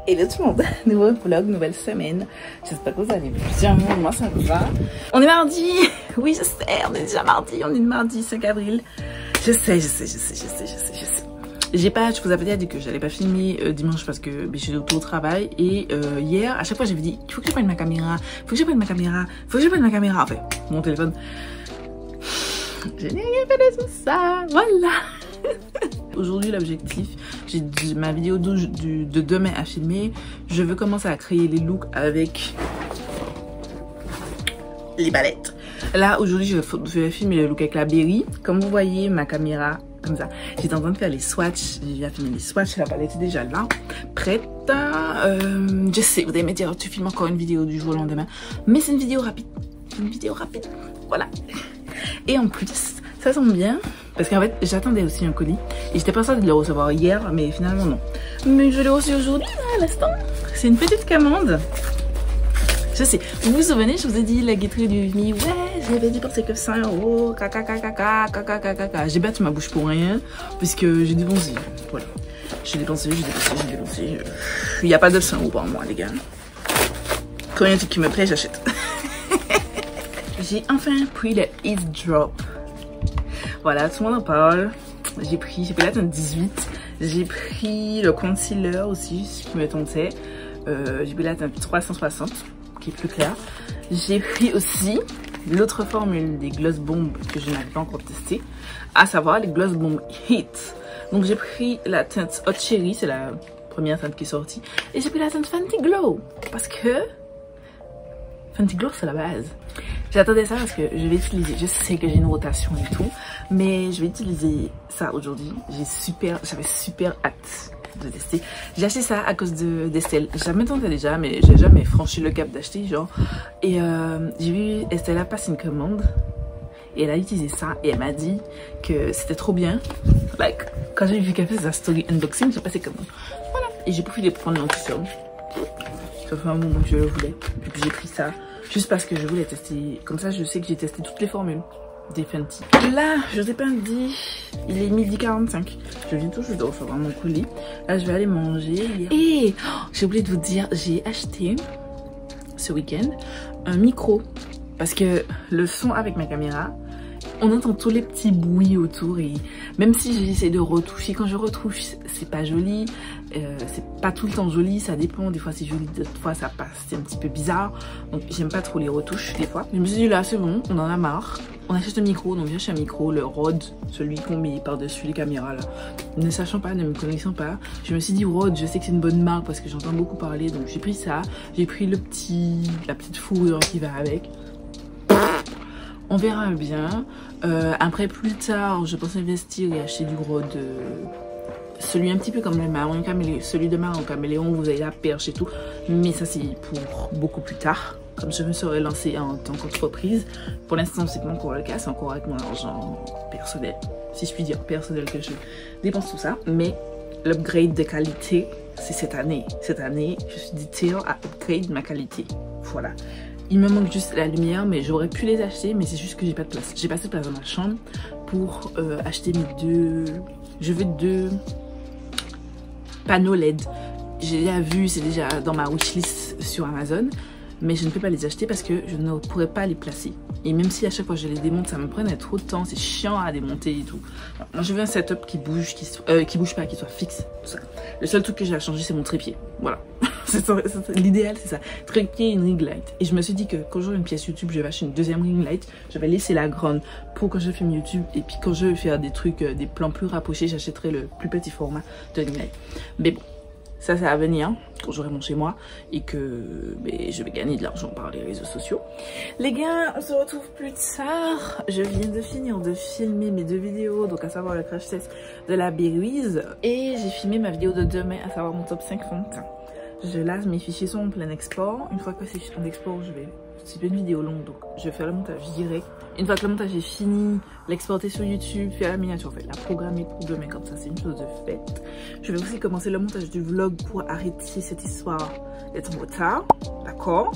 Hello tout le monde, nouveau vlog, nouvelle semaine. J'espère que vous allez bien, moi ça va. On est mardi, oui je sais, on est déjà mardi, on est le mardi 5 avril. Je sais. Je vous avais dit que j'allais pas filmer dimanche parce que je suis au travail. Et hier, à chaque fois j'avais dit, il faut que je prenne ma caméra, enfin, mon téléphone. Je n'ai rien fait de tout ça, voilà. Aujourd'hui l'objectif, j'ai ma vidéo de demain à filmer. Je veux commencer à créer les looks avec les palettes. Là aujourd'hui je vais filmer le look avec la Berry. Comme vous voyez ma caméra comme ça, j'étais en train de faire les swatchs. J'ai déjà filmé les swatchs, la palette est déjà là, prête. Je sais, vous allez me dire tu filmes encore une vidéo du jour au lendemain, mais c'est une vidéo rapide. Voilà. Et en plus ça tombe bien parce qu'en fait j'attendais aussi un colis et j'étais pas sûre de le recevoir hier, mais finalement non. Mais je l'ai reçu aujourd'hui à l'instant. C'est une petite commande. Je sais, vous vous souvenez, je vous ai dit la guetterie du Mi, ouais, j'avais dépensé que 100 €, caca. J'ai battu ma bouche pour rien puisque j'ai dépensé. Voilà, j'ai dépensé. Il n'y a pas de 100 € pour moi les gars. Quand il y a un truc qui me plaît, j'achète. J'ai enfin pris le Ease Drop. Voilà, tout le monde en parle. J'ai pris la teinte 18. J'ai pris le concealer aussi, ce qui me tentait. J'ai pris la teinte 360, qui est plus claire. J'ai pris aussi l'autre formule des Gloss Bomb que je n'avais pas encore testé, à savoir les Gloss Bomb Heat. Donc j'ai pris la teinte Hot Cherry, c'est la première teinte qui est sortie. Et j'ai pris la teinte Fenty Glow, parce que Fenty Glow c'est la base. J'attendais ça parce que je vais utiliser, je sais que j'ai une rotation et tout, mais je vais utiliser ça aujourd'hui. J'avais super hâte de tester. J'ai acheté ça à cause d'Estelle. J'avais tenté déjà, mais j'ai jamais franchi le cap d'acheter, genre. Et j'ai vu Estelle passer une commande et elle a utilisé ça et elle m'a dit que c'était trop bien. Like, quand j'ai vu qu'elle faisait sa story unboxing, j'ai passé commande. Voilà. Et j'ai profité pour prendre l'anti-cerne. Ça fait un moment que je le voulais. Et puis j'ai pris ça. Juste parce que je voulais tester, comme ça je sais que j'ai testé toutes les formules des Fenty. Là, je t'ai pas dit, il est 12h45. Je viens tout juste de recevoir mon colis. Là, je vais aller manger. Et j'ai oublié de vous dire, j'ai acheté ce week-end un micro. Parce que le son avec ma caméra, on entend tous les petits bruits autour et même si j'essaie de retoucher, quand je retouche, c'est pas joli, c'est pas tout le temps joli, ça dépend, des fois c'est joli, d'autres fois ça passe, c'est un petit peu bizarre, donc j'aime pas trop les retouches des fois. Je me suis dit là c'est bon, on en a marre, on achète un micro, donc j'ai acheté un micro, le Rode, celui qu'on met par-dessus les caméras là. Ne sachant pas, ne me connaissant pas, je me suis dit Rode, je sais que c'est une bonne marque parce que j'entends beaucoup parler, donc j'ai pris ça, j'ai pris la petite fourrure qui va avec. On verra bien. Après plus tard, je pense investir et acheter du Rode. Celui un petit peu comme le marron caméléon. Celui de marron caméléon, vous avez la perche et tout. Mais ça c'est pour beaucoup plus tard. Comme je me serais lancée en tant qu'entreprise. Pour l'instant c'est pas encore le cas, c'est encore avec mon argent personnel. Si je puis dire personnel que je dépense tout ça. Mais l'upgrade de qualité, c'est cette année. Cette année, je suis déterminée à upgrade ma qualité. Voilà. Il me manque juste la lumière, mais j'aurais pu les acheter, mais c'est juste que j'ai pas de place. J'ai pas assez de place dans ma chambre pour acheter mes deux... Je veux 2 panneaux LED. J'ai déjà vu, c'est déjà dans ma wishlist sur Amazon, mais je ne peux pas les acheter parce que je ne pourrais pas les placer. Et même si à chaque fois je les démonte, ça me prenait trop de temps, c'est chiant à démonter et tout. Alors, moi je veux un setup qui bouge, qui bouge pas, qui soit fixe, tout ça. Le seul truc que j'ai à changer, c'est mon trépied. Voilà. L'idéal c'est ça, trépied et une ring light. Et je me suis dit que quand j'aurai une pièce YouTube, je vais acheter une deuxième ring light. Je vais laisser la grande pour quand je filme YouTube. Et puis quand je vais faire des trucs, des plans plus rapprochés, j'achèterai le plus petit format de ring light. Mais bon, ça c'est à venir quand j'aurai mon chez moi et que je vais gagner de l'argent par les réseaux sociaux. Les gars, on se retrouve plus tard. Je viens de finir de filmer mes 2 vidéos, donc à savoir le crash test de la Berry et j'ai filmé ma vidéo de demain, à savoir mon top 5 fond de teint. Je lave mes fichiers sont en plein export. Une fois que c'est en export, c'est pas une vidéo longue, donc je vais faire le montage direct. Une fois que le montage est fini, l'exporter sur YouTube, faire la miniature, en fait, la programmer pour demain, comme ça c'est une chose de faite. Je vais aussi commencer le montage du vlog pour arrêter cette histoire d'être en retard, d'accord.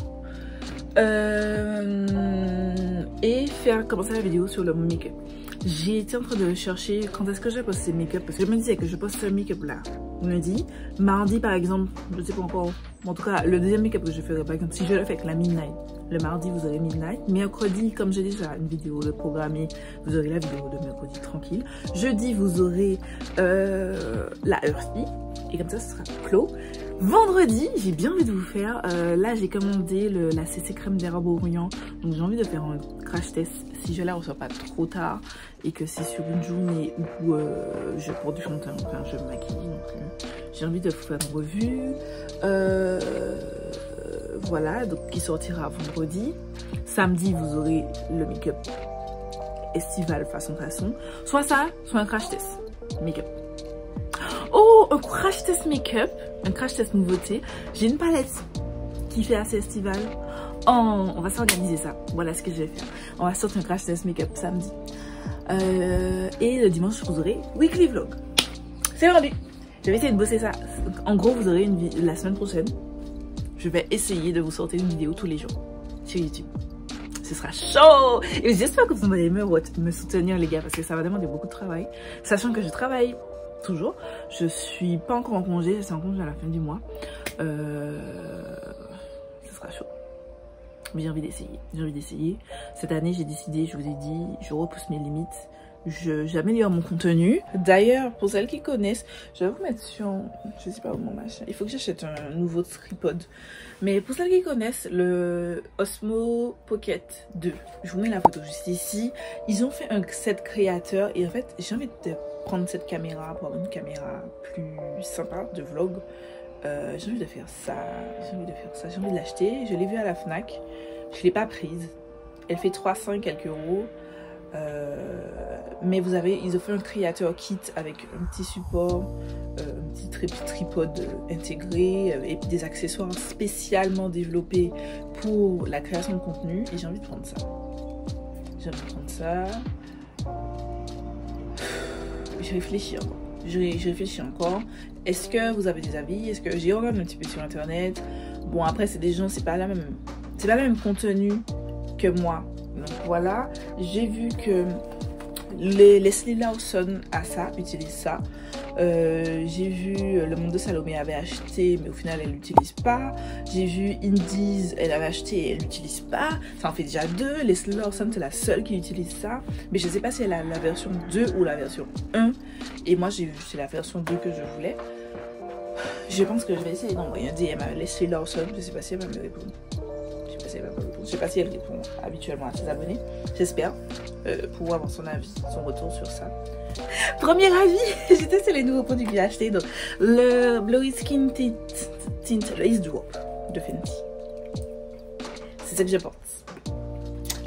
Et faire commencer la vidéo sur le make-up. J'ai été en train de chercher quand est-ce que je vais poster make-up, parce que je me disais que je poste ce make-up là lundi. Mardi par exemple, je sais pas encore. En tout cas, le deuxième make-up que je ferai, par exemple, si je le fais avec la Midnight, le mardi vous aurez Midnight. Mercredi, comme je dis, ça une vidéo de programmée, vous aurez la vidéo de mercredi tranquille. Jeudi, vous aurez la Earthy. Et comme ça, ce sera clos. Vendredi, j'ai bien envie de vous faire, là j'ai commandé la CC crème d'érable Orient, donc j'ai envie de faire un crash test si je la reçois pas trop tard et que c'est sur une journée où je porte du fond de teint, enfin je me maquille, donc j'ai envie de vous faire une revue, voilà, donc qui sortira vendredi. Samedi vous aurez le make-up estival façon, soit ça, soit un crash test make-up. Oh, un crash test make-up, un crash test nouveauté. J'ai une palette qui fait assez estival. Oh, on va s'organiser ça. Voilà ce que je vais faire. On va sortir un crash test make-up samedi. Et le dimanche, vous aurez weekly vlog. C'est vendu. Je vais essayer de bosser ça. En gros, vous aurez la semaine prochaine. Je vais essayer de vous sortir une vidéo tous les jours sur YouTube. Ce sera chaud. Et j'espère que vous allez me soutenir, les gars, parce que ça va demander beaucoup de travail. Sachant que je travaille toujours, je suis pas encore en congé, je suis en congé à la fin du mois. Ce sera chaud, mais j'ai envie d'essayer. Cette année j'ai décidé, je vous ai dit, je repousse mes limites, j'améliore mon contenu. D'ailleurs, pour celles qui connaissent, je vais vous mettre sur, je sais pas où mon machin, il faut que j'achète un nouveau tripod. Mais pour celles qui connaissent le Osmo Pocket 2, je vous mets la photo juste ici. Ils ont fait un set créateur et en fait j'ai envie de prendre cette caméra pour avoir une caméra plus sympa de vlog. J'ai envie de faire ça, j'ai envie de l'acheter. Je l'ai vue à la Fnac, je l'ai pas prise. Elle fait 300 quelques euros. Mais ils ont fait un créateur kit avec un petit support, un petit tripode intégré et des accessoires spécialement développés pour la création de contenu. Et j'ai envie de prendre ça. Je réfléchis encore. Est-ce que vous avez des avis? Est-ce que j'ai regardé un petit peu sur internet? Bon, après c'est des gens, c'est pas le même contenu que moi. Donc voilà, j'ai vu que Leslie Lawson utilise ça. J'ai vu Le Monde de Salomé avait acheté, mais au final elle l'utilise pas. J'ai vu Indies, elle avait acheté et elle l'utilise pas. Ça en fait déjà 2. Leslie Lawson c'est la seule qui utilise ça, mais je sais pas si elle a la version 2 ou la version 1. Et moi j'ai vu c'est la version 2 que je voulais. Je pense que je vais essayer d'envoyer un DM à Leslie Lawson. Je sais pas si elle va me répondre. Je sais pas si elle répond habituellement à ses abonnés. J'espère pouvoir avoir son avis, son retour sur ça. Premier avis, j'ai testé les nouveaux produits que j'ai achetés. Donc le Blowy Skin Tint Lace Drop de Fenty. C'est ça que je pense.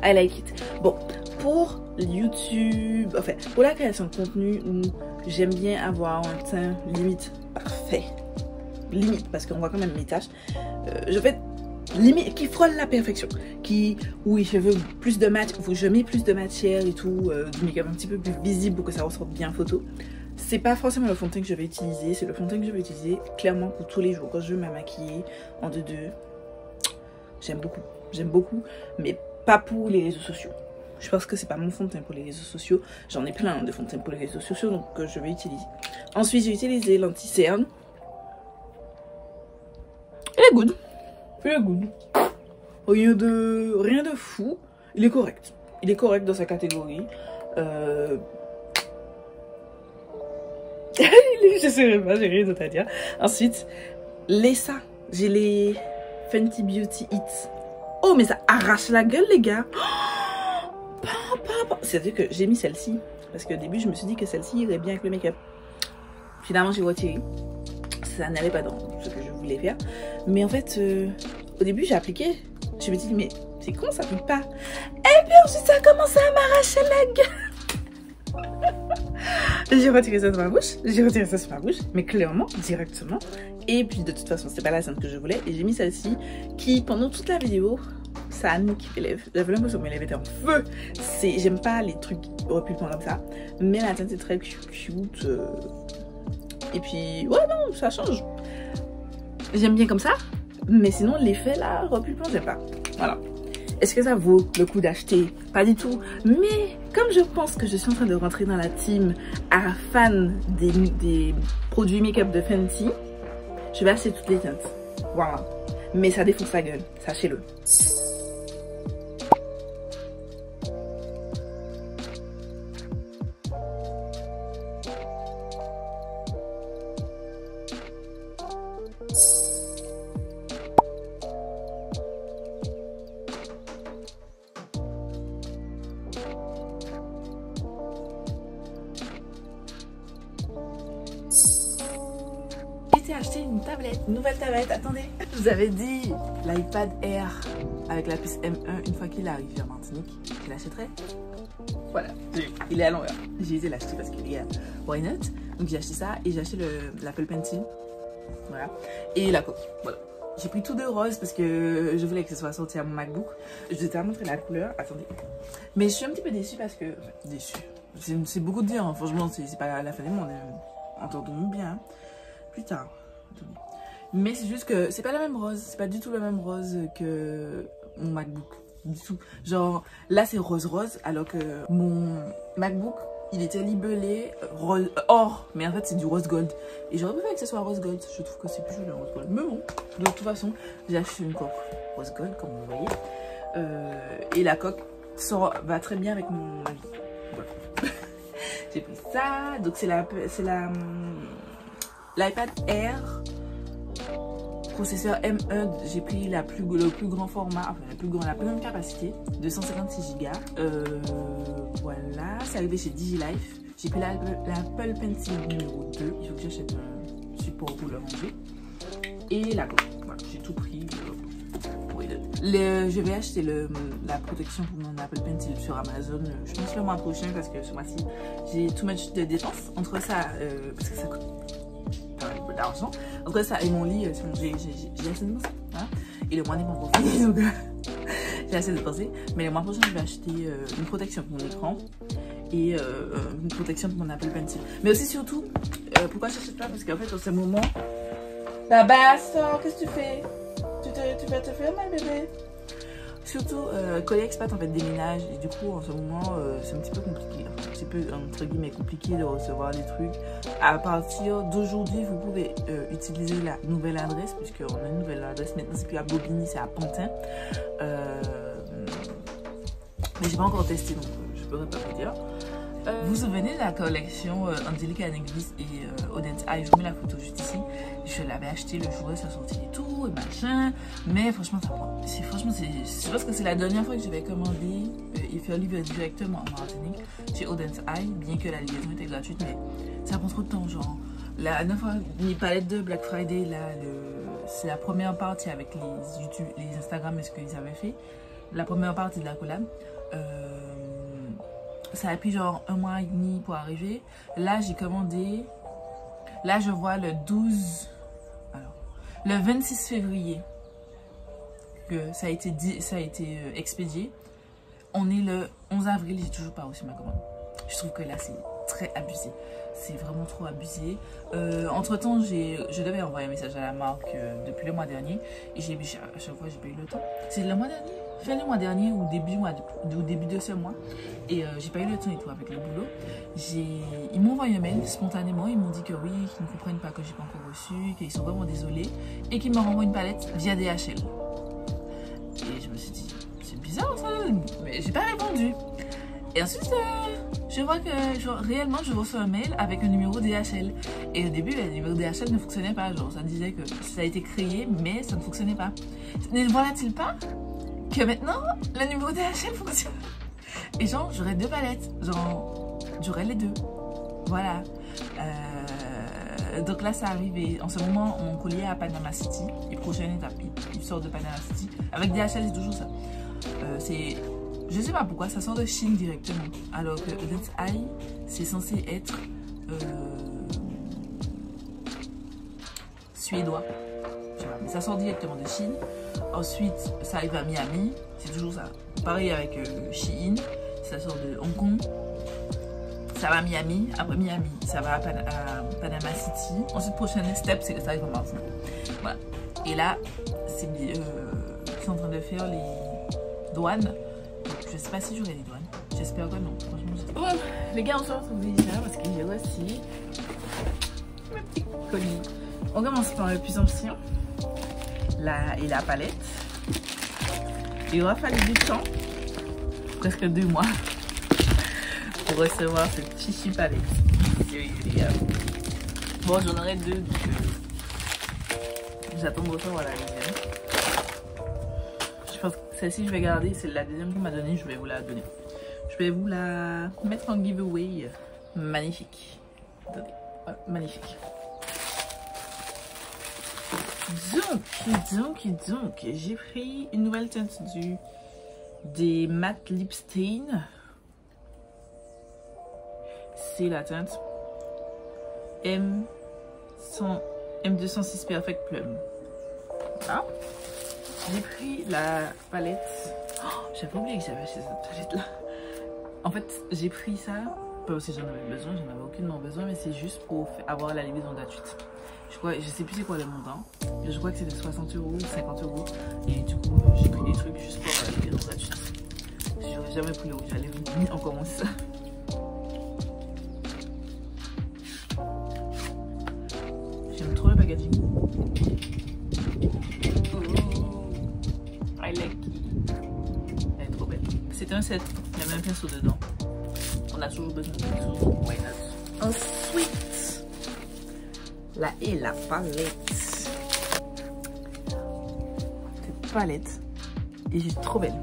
I like it. Bon, pour YouTube, enfin pour la création de contenu où j'aime bien avoir un teint limite parfait. Limite, parce qu'on voit quand même mes taches. Je fais limite qui frôle la perfection, oui je veux plus de mat, je mets plus de matière et tout, du make-up un petit peu plus visible pour que ça ressorte bien photo. C'est pas forcément le fond de teint que je vais utiliser, c'est le fond de teint que je vais utiliser clairement pour tous les jours quand je veux me maquiller en 2-2. J'aime beaucoup, mais pas pour les réseaux sociaux. Je pense que c'est pas mon fond de teint pour les réseaux sociaux, j'en ai plein de fonds de teint pour les réseaux sociaux, donc je vais utiliser. Ensuite j'ai utilisé l'anti-cerne. Elle est good. Rien de fou. Il est correct. Il est correct dans sa catégorie. Je sais pas, j'ai rien d'autre à dire. Ensuite, j'ai les Fenty Beauty Hits. Oh, mais ça arrache la gueule, les gars. C'est-à-dire que j'ai mis celle-ci. Parce qu'au début, je me suis dit que celle-ci irait bien avec le make-up. Finalement, j'ai retiré. Ça n'allait pas dans ce que je voulais faire. Mais en fait, au début, j'ai appliqué. Je me dis, mais c'est con, ça pique pas. Et puis ensuite, ça a commencé à m'arracher la gueule. J'ai retiré ça de ma bouche. Mais clairement, directement. Et puis, de toute façon, c'était pas la scène que je voulais. Et j'ai mis celle-ci qui, pendant toute la vidéo, ça a niqué mes lèvres. J'avais l'impression que mes lèvres étaient en feu. J'aime pas les trucs repulpants comme ça. Mais la teinte est très cute. Et puis, ouais, non, ça change. J'aime bien comme ça. Mais sinon, l'effet là, repulpant, j'aime pas. Voilà. Est-ce que ça vaut le coup d'acheter? Pas du tout. Mais comme je pense que je suis en train de rentrer dans la team à fan des produits make-up de Fenty, je vais acheter toutes les teintes. Voilà. Mais ça défonce la gueule, sachez-le. J'ai acheté une tablette, une nouvelle tablette, attendez. Je vous avais dit l'iPad Air avec la puce M1, une fois qu'il arrive en Martinique, je l'achèterai. Voilà, il est à l'envers. J'ai été l'acheter parce qu'il est à Why Not. Donc j'ai acheté ça et j'ai acheté l'Apple Pencil. Voilà. Et la coque. Voilà. J'ai pris tout de rose parce que je voulais que ce soit sorti à mon MacBook. Je vais te montrer la couleur. Attendez. Mais je suis un petit peu déçue parce que... Enfin, déçue. C'est beaucoup de dire, hein. Franchement, c'est pas la fin du monde. Entendons-nous bien. Hein. Plus tard. Mais c'est juste que c'est pas la même rose. C'est pas du tout la même rose que mon MacBook. Du tout. Genre, là c'est rose-rose alors que mon MacBook, il était libellé rose, or. Mais en fait, c'est du rose gold. Et j'aurais préféré que ce soit rose gold. Je trouve que c'est plus joli le rose gold. Mais bon, de toute façon, j'ai acheté une coque rose gold, comme vous voyez. Et la coque va très bien avec mon habit. Voilà. J'ai pris ça. Donc, c'est l'iPad Air. Processeur M1, j'ai pris le plus grand format, enfin la plus grande capacité, 256 Go. Voilà, c'est arrivé chez DigiLife. J'ai pris l'Apple Pencil numéro 2. Il faut que j'achète un support pour le ranger. Et la coque. Voilà, j'ai tout pris. Je vais acheter la protection pour mon Apple Pencil sur Amazon, je pense le mois prochain, parce que ce mois-ci, j'ai too much de dépenses. Entre ça, parce que ça coûte d'argent. Entre ça et mon lit, j'ai assez de penser. Hein? Et le mois n'est pas encore fini, donc j'ai assez de penser. Mais le mois prochain, je vais acheter une protection pour mon écran et une protection pour mon Apple Pencil. Mais aussi, surtout, pourquoi je n'achète pas? Parce qu'en fait, en ce moment, la basse, qu'est-ce que tu fais? Tu vas te faire mal, bébé? Surtout, Collier Expat en fait déménage et du coup en ce moment c'est un petit peu compliqué, enfin, un petit peu entre guillemets compliqué de recevoir des trucs. À partir d'aujourd'hui, vous pouvez utiliser la nouvelle adresse, puisqu'on a une nouvelle adresse maintenant, c'est plus à Bobigny, c'est à Pantin. Mais j'ai pas encore testé, donc je pourrais pas vous dire. Vous vous souvenez de la collection Angelica Negris et Odette Eye? Je vous mets la photo juste ici. Je l'avais acheté le jour de sa sortie et tout, et machin. Mais franchement, c'est parce que c'est la dernière fois que je vais commander et faire livrer directement en Martinique chez Odette Eye, bien que la livraison était gratuite, mais ça prend trop de temps. Genre, la dernière fois, les palettes de Black Friday, là, c'est la première partie avec les Instagram et ce qu'ils avaient fait. La première partie de la collab. Ça a pris genre 1 mois et demi pour arriver. Là, j'ai commandé. Là, je vois le 12. Alors, le 26 février que ça a été expédié. On est le 11 avril. J'ai toujours pas reçu ma commande. Je trouve que là, c'est très abusé. C'est vraiment trop abusé. Entre temps, je devais envoyer un message à la marque depuis le mois dernier. Et à chaque fois, j'ai pas eu le temps. C'est le mois dernier. Fin le mois dernier ou début de ce mois. Et j'ai pas eu le temps et tout avec le boulot. Ils m'ont envoyé un mail spontanément. Ils m'ont dit que oui, qu'ils ne comprennent pas que j'ai pas encore reçu, qu'ils sont vraiment désolés. Et qu'ils me renvoient une palette via DHL. Et je me suis dit, c'est bizarre ça. Mais j'ai pas répondu. Et ensuite, je vois que genre, réellement, je reçois un mail avec un numéro DHL. Et au début, le numéro DHL ne fonctionnait pas. Genre, ça disait que ça a été créé, mais ça ne fonctionnait pas. Ne voilà-t-il pas que maintenant, le numéro DHL fonctionne? Et genre, j'aurais 2 palettes. Genre, j'aurais les 2. Voilà. Donc là, ça arrive. Et en ce moment, mon colis est à Panama City. Et prochaine étape, il sort de Panama City. Avec DHL, c'est toujours ça. Je sais pas pourquoi, ça sort de Chine directement. Alors que Odette Eye, c'est censé être suédois. Mais ça sort directement de Chine. Ensuite, ça arrive à Miami. C'est toujours ça. Pareil avec Shein. Ça sort de Hong Kong. Ça va à Miami. Après Miami, ça va à Panama City. Ensuite, prochain step, c'est que ça arrive en Martinique. Voilà. Et là, c'est en train de faire douanes. Donc, je sais pas si j'aurai les douanes. J'espère que non. Franchement, ouais, les gars, on se retrouve déjà parce que j'ai aussi mes petits colis. On commence par le plus ancien. Et la palette. Il aura fallu du temps, presque 2 mois, pour recevoir cette tissu palette. Bon, j'en aurai 2, donc j'attends de recevoir la deuxième. Je pense que celle-ci, je vais garder. C'est la deuxième qu'on m'a donnée, je vais vous la donner. Je vais vous la mettre en giveaway. Magnifique. Attendez, voilà, magnifique. Donc, j'ai pris une nouvelle teinte des matte lip stain. C'est la teinte M206 Perfect Plum. Voilà. J'ai pris la palette. Oh, j'avais oublié que j'avais acheté cette palette là. En fait, j'ai pris ça, pas aussi j'en avais besoin, j'en avais aucunement besoin, mais c'est juste pour avoir la livraison gratuite. Je sais plus c'est quoi le montant, mais je crois que c'était 60 € ou 50 €. Et du coup, j'ai pris des trucs juste pour la livraison gratuite. J'aurais jamais pris le rouge à lèvres, encore moins ça. J'aime trop le packaging. Oh, I like it. Elle est trop belle. C'est un set, il y a même un pinceau dedans. On a toujours besoin de pinceau. Why not? Ensuite, là est la palette. Cette palette est juste trop belle.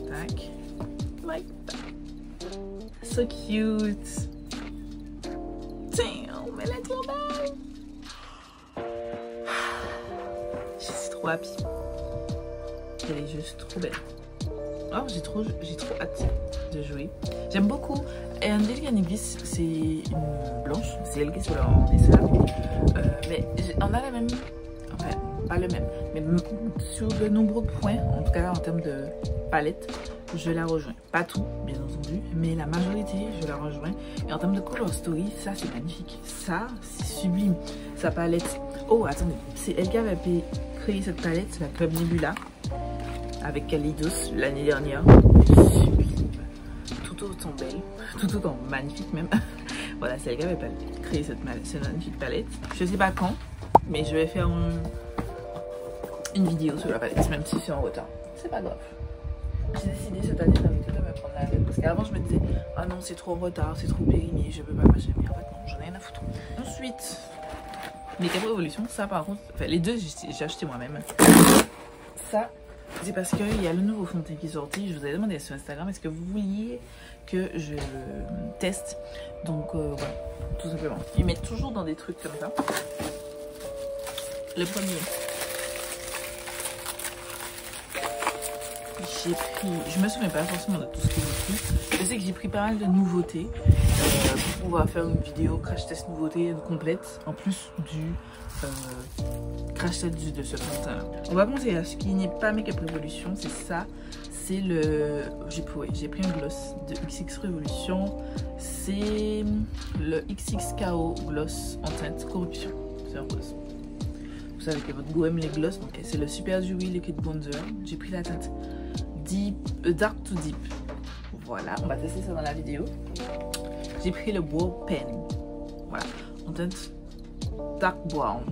Tac. Like that. So cute. Damn, elle est trop belle. Je suis trop happy. Elle est juste trop belle. Oh, j'ai trop hâte de jouer. J'aime beaucoup. Et Angelica Nibis, c'est une blanche. C'est elle qui est sur leur dessin. Mais on a la même. Enfin, pas le même. Mais sur de nombreux points, en tout cas en termes de palette, je la rejoins. Pas tout, bien entendu, mais la majorité, je la rejoins. Et en termes de color story, ça c'est magnifique. Ça, c'est sublime. Sa palette. Oh, attendez. C'est elle qui avait créé cette palette, c'est la Club Nebula. Avec Kaleidos l'année dernière. Sublime. Tout autant belle. Tout autant magnifique même. Voilà, c'est elle qui avait créé cette magnifique palette. Je sais pas quand, mais je vais faire une vidéo sur la palette, même si c'est en retard. C'est pas grave. J'ai décidé cette année d'arrêter de me prendre la tête. Parce qu'avant je me disais, ah non, c'est trop en retard, c'est trop périmé, je peux pas m'acheter. Mais en fait, non, j'en ai rien à foutre. Ensuite, Make-up Revolution, ça par contre, enfin les deux j'ai acheté moi-même. Ça, c'est parce qu'il y a le nouveau fond de teint qui est sorti. Je vous avais demandé sur Instagram, est-ce que vous vouliez que je le teste? Donc voilà, tout simplement. Ils mettent toujours dans des trucs comme ça. Le premier, j'ai pris, je me souviens pas forcément de tout ce que j'ai pris. Je sais que j'ai pris pas mal de nouveautés pour pouvoir faire une vidéo crash test nouveauté complète, en plus du crash test de ce fond de teint. On va commencer à ce qui n'est pas Make-up Revolution, c'est ça. C'est le... J'ai pris un gloss de XX Revolution. C'est le XXKO gloss en teinte corruption. C'est un gloss. Vous savez que votre goût aime les gloss, donc c'est le Super Dewy Liquid Bronzer. J'ai pris la teinte Dark to Deep. Voilà, on va tester ça dans la vidéo. J'ai pris le Brow Pen. Voilà, en teinte Dark Brown.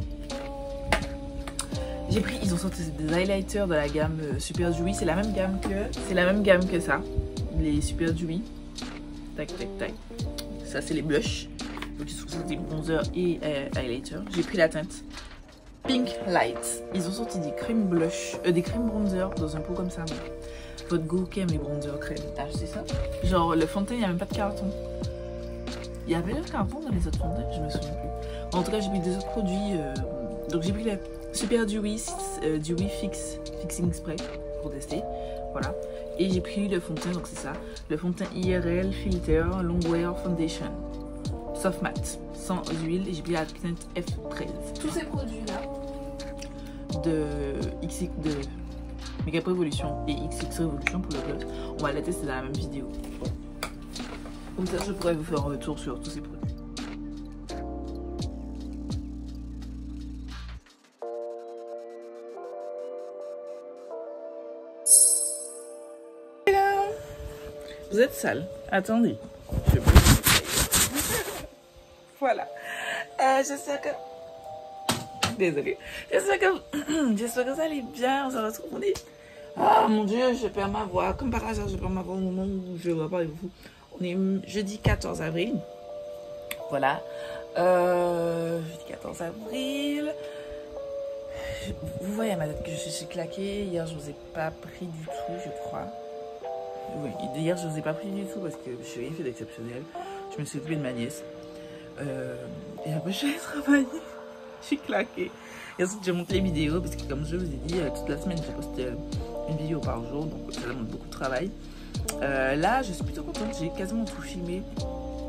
J'ai pris, ils ont sorti des highlighters de la gamme Super Dewy. C'est la même gamme que ça, les Super Dewy. Tac, tac, tac. Ça, c'est les blushs. Donc, ils sont sortis bronzer et highlighter. J'ai pris la teinte Pink Light. Ils ont sorti des crèmes blush, des crèmes bronzer dans un pot comme ça. Votre goût qui aime les bronzers crème. T'as acheté ça? Genre, le fond de teint, il n'y a même pas de carton. Il y avait le carton dans les autres fonds de teint, je me souviens plus. En tout cas, j'ai pris des autres produits. Donc, j'ai pris la Super Dewy Fixing Spray pour tester. Voilà. Et j'ai pris le fond de teint, donc c'est ça. Le fond de teint IRL Filter Longwear Foundation. Soft matte, sans huile. Et j'ai pris la teinte F13. Tous ces produits-là de Make-up Revolution et XX Revolution pour le gloss, on va les tester dans la même vidéo. Comme ça, je pourrais vous faire un retour sur tous ces produits. Vous êtes sale. Attendez. Je vais... Voilà. J'espère que... Désolée. J'espère que ça allait bien. On se retrouve. On est... Oh mon Dieu, je perds ma voix. Comme par hasard, je perds ma voix au moment où je vais parler avec vous. On est jeudi 14 avril. Voilà. Jeudi 14 avril. Vous voyez à ma tête que je suis claquée. Hier, je vous ai pas pris du tout, je crois. Oui, hier, je vous ai pas pris du tout parce que je n'ai rien fait d'exceptionnel. Je me suis occupée de ma nièce. Et après, je suis allée travailler. Je suis claquée. Et ensuite, j'ai monté les vidéos parce que, comme je vous ai dit, toute la semaine, j'ai posté une vidéo par jour. Donc, ça demande beaucoup de travail. Là, je suis plutôt contente. J'ai quasiment tout filmé.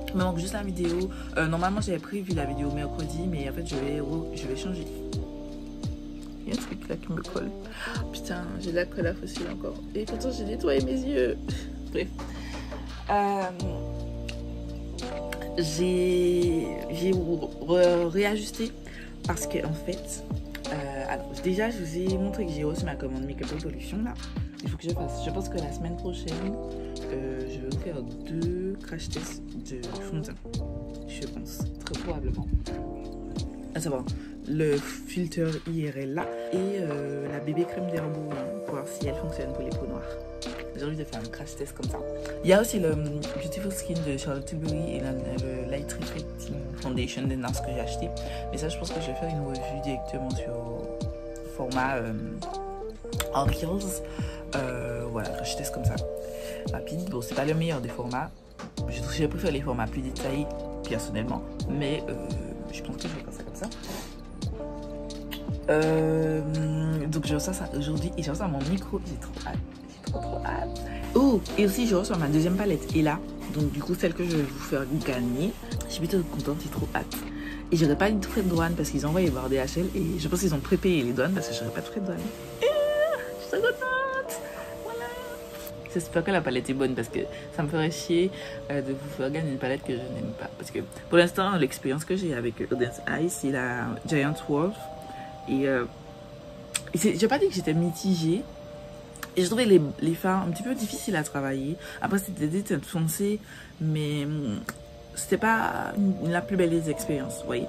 Il me manque juste la vidéo. Normalement, j'avais prévu la vidéo mercredi, mais en fait, je vais changer. Il y a un truc là qui me colle. Putain, j'ai de la colle à fossile encore. Et pourtant, j'ai nettoyé mes yeux. Bref. J'ai réajusté parce que, en fait, alors, déjà, je vous ai montré que j'ai reçu ma commande Make-up Revolution là. Il faut que je fasse. Je pense que la semaine prochaine, je vais faire 2 crash tests de fond de teint. Je pense, très probablement. À savoir le filtre IRL là et la bébé crème d'Herbourg pour voir si elle fonctionne pour les peaux noires. J'ai envie de faire un crash test comme ça. Il y a aussi le Beautiful Skin de Charlotte Tilbury et le Light Reflecting Foundation de NARS que j'ai acheté. Mais ça, je pense que je vais faire une revue directement sur format en Reels. Voilà, crash test comme ça. Rapide. Bon, c'est pas le meilleur des formats. Je préfère les formats plus détaillés personnellement. Mais je pense que je vais faire ça comme ça. Donc je reçois ça aujourd'hui et je reçois mon micro. J'ai trop hâte. Trop hâte. Oh, et aussi je reçois ma deuxième palette. Et là, donc du coup celle que je vais vous faire gagner. Je suis plutôt contente, j'ai trop hâte. Et j'aurais pas eu de frais de douane parce qu'ils ont envoyé voir DHL et je pense qu'ils ont prépayé les douanes parce que j'aurais pas de frais de douane. Je suis trop contente. Voilà. J'espère que la palette est bonne parce que ça me ferait chier de vous faire gagner une palette que je n'aime pas. Parce que pour l'instant, l'expérience que j'ai avec Audience Eyes, c'est la Giant Wolf. Et j'ai pas dit que j'étais mitigée. Et je trouvais les fards un petit peu difficiles à travailler. Après, c'était des teintes foncées, mais c'était pas la plus belle des expériences, vous voyez.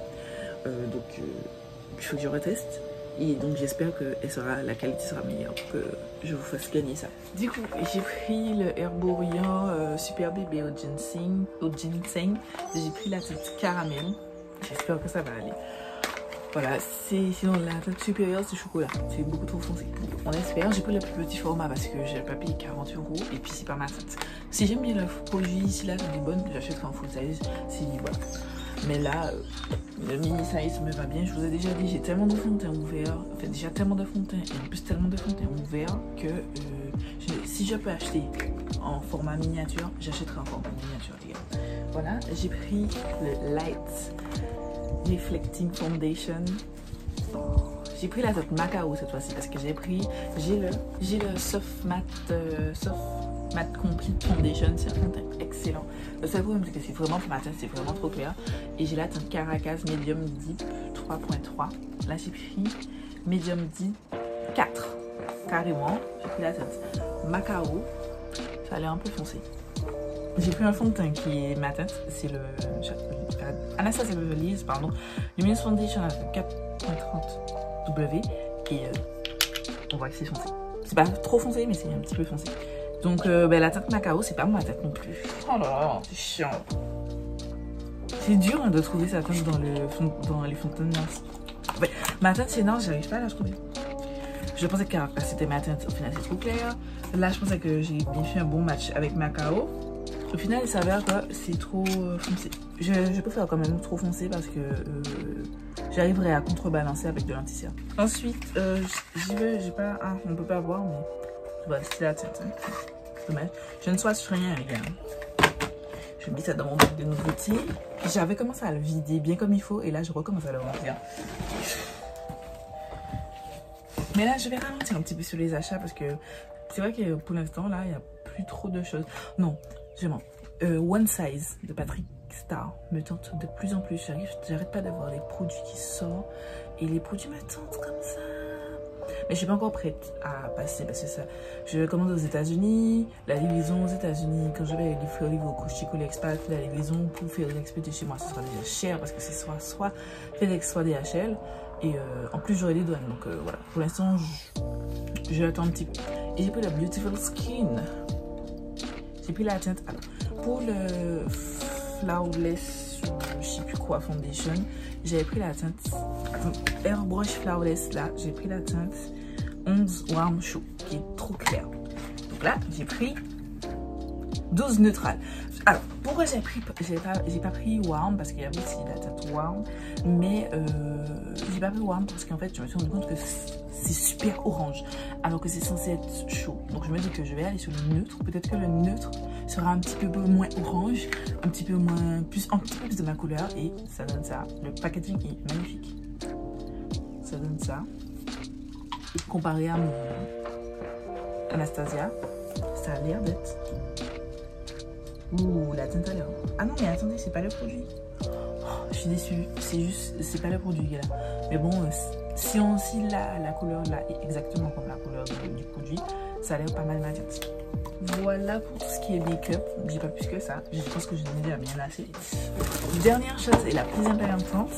Donc, il faut que je reteste. Et donc, j'espère que la qualité sera meilleure pour que je vous fasse gagner ça. Du coup, j'ai pris le Herborian Super Bébé au ginseng. J'ai pris la teinte caramel. J'espère que ça va aller. Voilà, sinon la teinte supérieure c'est chocolat, c'est beaucoup trop foncé. On espère, j'ai pris le plus petit format parce que j'ai pas payé 40 € et puis c'est pas ma teinte. Si j'aime bien le produit, si la teinte est bonne, j'achèterai en full size, c'est voilà. Mais là, le mini size me va bien, je vous ai déjà dit, j'ai tellement de fond de teint ouvert, en fait déjà tellement de fond de teint et en plus tellement de fond de teint ouvert que si je peux acheter en format miniature, j'achèterai en format miniature les gars. Voilà, j'ai pris le Light Reflecting Foundation. Oh, j'ai pris la teinte Macao cette fois-ci parce que j'ai le Soft Matte Complete Foundation. C'est un teint excellent. Le seul problème c'est que c'est vraiment pour ma teinte, c'est vraiment trop clair. Et j'ai la teinte Caracas Medium Deep 3.3. Là j'ai pris Medium Deep 4 carrément. J'ai pris la teinte Macao. Ça a l'air un peu foncé. J'ai pris un fond de teint qui est ma teinte, c'est le Anastasia Beverly Hills, pardon, Luminous Foundation à 4.30W et on voit que c'est foncé. C'est pas trop foncé, mais c'est un petit peu foncé. Donc la teinte Macao, c'est pas ma teinte non plus. Oh là là, c'est chiant. C'est dur hein, de trouver sa teinte dans les fonds de teint NARS. Ouais, ma teinte c'est NARS, j'arrive pas à la trouver. Je pensais que c'était ma teinte, au final c'est trop clair. Là je pensais que j'ai bien fait un bon match avec Macao. Au final, il s'avère que c'est trop foncé. Je peux faire quand même trop foncé parce que j'arriverai à contrebalancer avec de l'anti-cerne. Ensuite, j'ai pas... Ah, on peut pas voir, mais... Voilà, c'est la teinte. Hein. Dommage. Je ne swatch rien, les gars. Je mets ça dans mon bac de nouveautés. J'avais commencé à le vider bien comme il faut et là, je recommence à le remplir. Mais là, je vais ralentir un petit peu sur les achats parce que c'est vrai que pour l'instant, là, il n'y a plus trop de choses. Non. One Size de Patrick Star me tente de plus en plus. J'arrête pas d'avoir des produits qui sortent et les produits me tentent comme ça. Mais je suis pas encore prête à passer parce que ça, je commande aux États-Unis. La livraison aux États-Unis, quand je vais livrer au Cochico Expat, la livraison pour faire l'expédier chez moi, ce sera déjà cher parce que c'est soit FedEx, soit DHL. Et en plus, j'aurai les douanes. Donc voilà, pour l'instant, je l'attends un petit peu. Et j'ai pris la Beautiful Skin. J'ai pris la teinte. Alors, pour le Flawless, je sais plus quoi, Foundation, j'avais pris la teinte Airbrush Flawless. Là, j'ai pris la teinte 11 Warm Show, qui est trop claire. Donc là, j'ai pris 12 neutrales. Alors, pourquoi j'ai pas pris Warm? Parce qu'il y avait aussi la teinte Warm. Mais j'ai pas pris Warm parce qu'en fait, je me suis rendu compte que c'est super orange. Alors que c'est censé être chaud. Donc je me dis que je vais aller sur le neutre. Peut-être que le neutre sera un petit peu moins orange. Un petit peu plus de ma couleur. Et ça donne ça. Le packaging est magnifique. Ça donne ça. Comparé à mon Anastasia, ça a l'air d'être... Ouh, la teinte à l'air. Ah non, mais attendez, c'est pas le produit. Oh, je suis déçue. C'est pas le produit, là. Mais bon, si on oscille la couleur là est exactement comme la couleur du produit, ça a l'air pas mal ma teinte. Voilà pour tout ce qui est make-up. J'ai pas plus que ça. Je pense que je n'ai déjà bien assez. Dernière chose et la plus importante,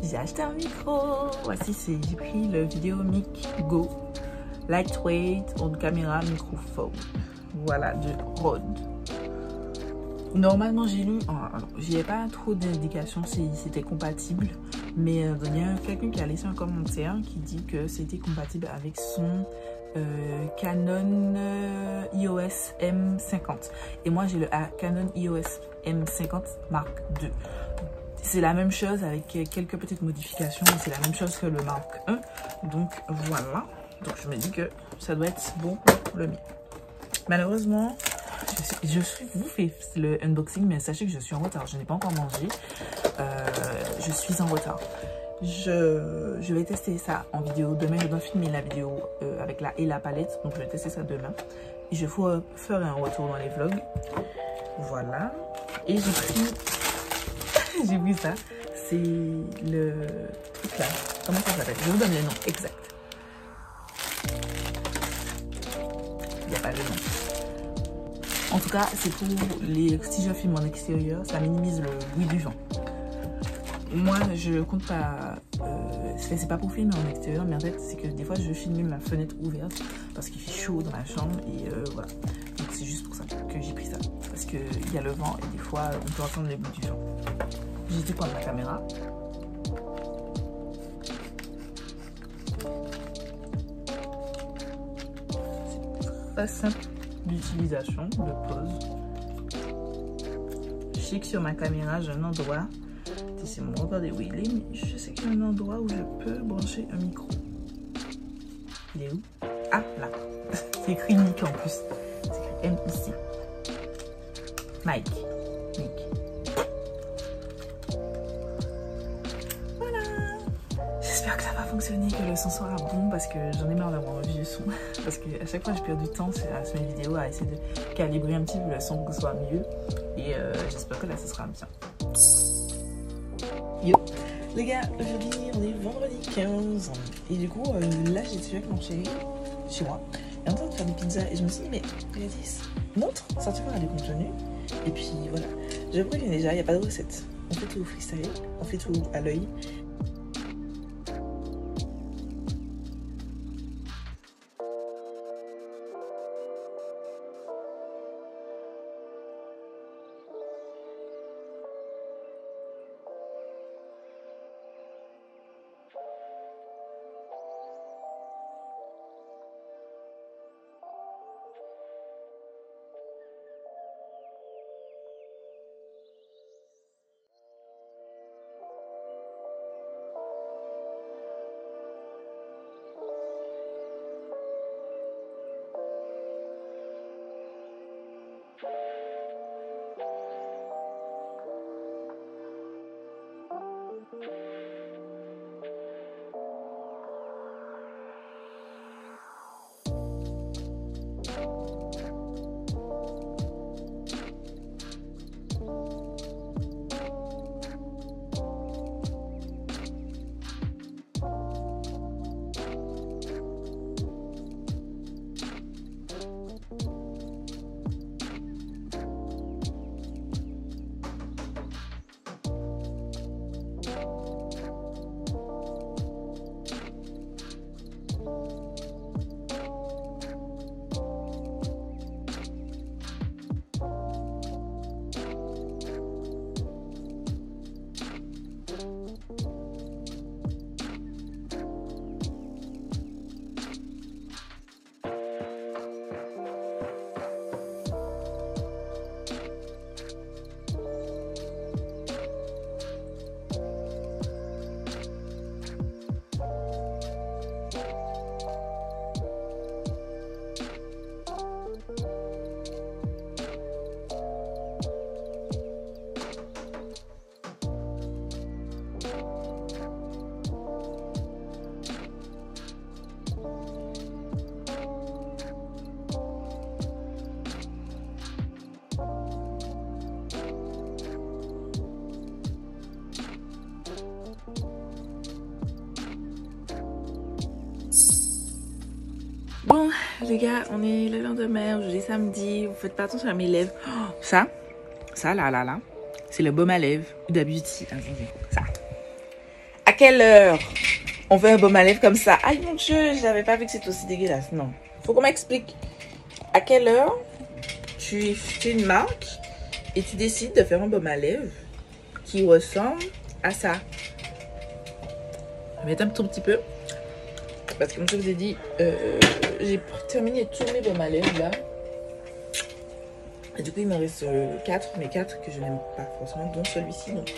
j'ai acheté un micro. Voici, j'ai pris le Videomic Go Lightweight on caméra microphone. Voilà, de Rode. Normalement, j'ai lu, alors j'ai pas trop d'indications si c'était compatible, mais il y a quelqu'un qui a laissé un commentaire qui dit que c'était compatible avec son Canon EOS M50. Et moi, j'ai le Canon EOS M50 Mark II. C'est la même chose avec quelques petites modifications, c'est la même chose que le Mark 1. Donc voilà, donc je me dis que ça doit être bon pour le mien. Malheureusement, vous faites le unboxing, mais sachez que je suis en retard. Je n'ai pas encore mangé. Je suis en retard. Je vais tester ça en vidéo. Demain, je dois filmer la vidéo avec la palette. Donc, je vais tester ça demain. Et je vais faire un retour dans les vlogs. Voilà. Et j'ai pris... j'ai pris ça. C'est le truc là. Comment ça s'appelle? Je vous donne le nom exact. Il n'y a pas le nom. En tout cas, c'est pour si je filme en extérieur, ça minimise le bruit du vent. Moi, je compte pas... c'est pas pour filmer en extérieur, mais en fait, c'est que des fois, je filme la fenêtre ouverte parce qu'il fait chaud dans la chambre et voilà. Donc, c'est juste pour ça que j'ai pris ça. Parce qu'il y a le vent et des fois, on peut entendre les bruits du vent. J'ai dû prendre la caméra. C'est très simple d'utilisation, de pose. Je sais que sur ma caméra, j'ai un endroit, c'est mon regardez où il est, mais je sais qu'il y a un endroit où je peux brancher un micro. Il est où? Ah, là. C'est écrit Mic en plus. C'est écrit M-I-C. Mic. Voilà. J'espère que ça va fonctionner, que le son sera bon parce que j'en ai marre d'avoir un vieux son. Parce qu'à chaque fois, je perds du temps sur mes vidéos à essayer de calibrer un petit peu le son pour que ce soit mieux. Et j'espère que là, ce sera bien. Yo les gars, aujourd'hui on est vendredi 15 et du coup là j'étais avec mon chéri chez moi et en train de faire des pizzas et je me suis dit mais Gladys, montre, ça tu feras du contenu et puis voilà, je préviens déjà, il n'y a pas de recette, on fait tout au freestyle, on fait tout à l'œil. les gars, on est le lendemain, aujourd'hui samedi, vous faites pas attention à mes lèvres. Oh, ça là, c'est le baume à lèvres Huda Beauty. Attendez, ça. À quelle heure on fait un baume à lèvres comme ça? Aïe mon Dieu, j'avais pas vu que c'était aussi dégueulasse. Non, faut qu'on m'explique. À quelle heure tu fais une marque et tu décides de faire un baume à lèvres qui ressemble à ça? Je vais mettre un tout petit peu. Parce que comme je vous ai dit, j'ai terminé tous mes baumes à lèvres là. Et du coup, il me reste 4, mais 4 que je n'aime pas forcément, dont celui-ci. Donc,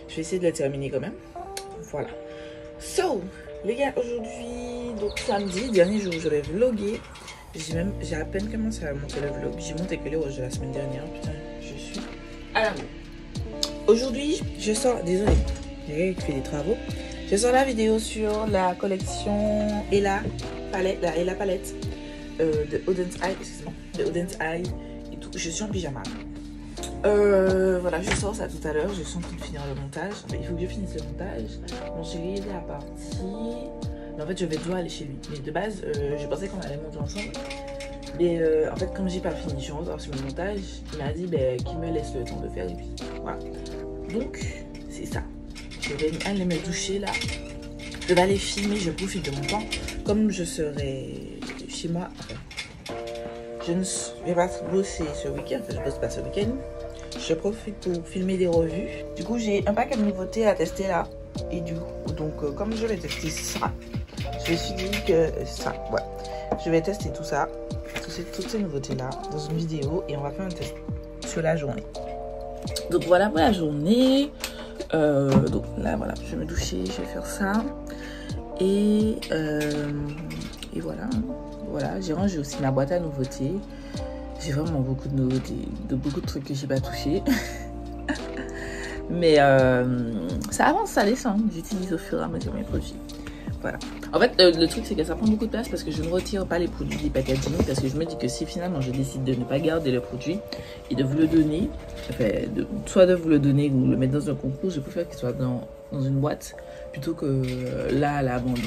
je vais essayer de le terminer quand même. Voilà. So, les gars, aujourd'hui, donc samedi, dernier jour, je vais vlogger. J'ai à peine commencé à monter le vlog. J'ai monté que les rouges de la semaine dernière. Putain, je suis à la boue. Aujourd'hui, je sors, désolé, il y a quelqu'un qui fait des travaux. Je sors la vidéo sur la collection et la palette de Oden's Eye, excusez-moi, de Oden's Eye et tout. Je suis en pyjama. Voilà, je sors ça tout à l'heure. Je suis en train de finir le montage. Enfin, il faut que je finisse le montage. Mon chéri est à partie. Mais en fait, je vais devoir aller chez lui. Mais de base, je pensais qu'on allait monter ensemble. Mais en fait, comme j'ai pas fini, je suis en retard sur le montage. Il m'a dit qu'il me laisse le temps de faire et puis voilà. Donc, c'est ça. Je vais aller me doucher là. Je vais aller filmer, je profite de mon temps. Comme je serai chez moi, je ne vais pas bosser ce week-end. Enfin, je bosse pas ce week-end. Je profite pour filmer des revues. Du coup, j'ai un paquet de nouveautés à tester là. Et du coup, donc, comme je vais tester ça, je me suis dit que ça, ouais. Je vais tester tout ça, toutes ces nouveautés là, dans une vidéo. Et on va faire un test sur la journée. Donc voilà pour la journée. Donc là voilà, je vais me doucher, je vais faire ça et voilà, j'ai rangé aussi ma boîte à nouveautés. J'ai vraiment beaucoup de nouveautés, beaucoup de trucs que j'ai pas touché. Mais ça avance, ça descend, j'utilise au fur et à mesure mes produits. Voilà. En fait, le truc, c'est que ça prend beaucoup de place parce que je ne retire pas les produits des packaging. Parce que je me dis que si finalement je décide de ne pas garder le produit et de vous le donner, enfin, soit de vous le donner ou le mettre dans un concours, je préfère qu'il soit dans une boîte plutôt que là à l'abandon.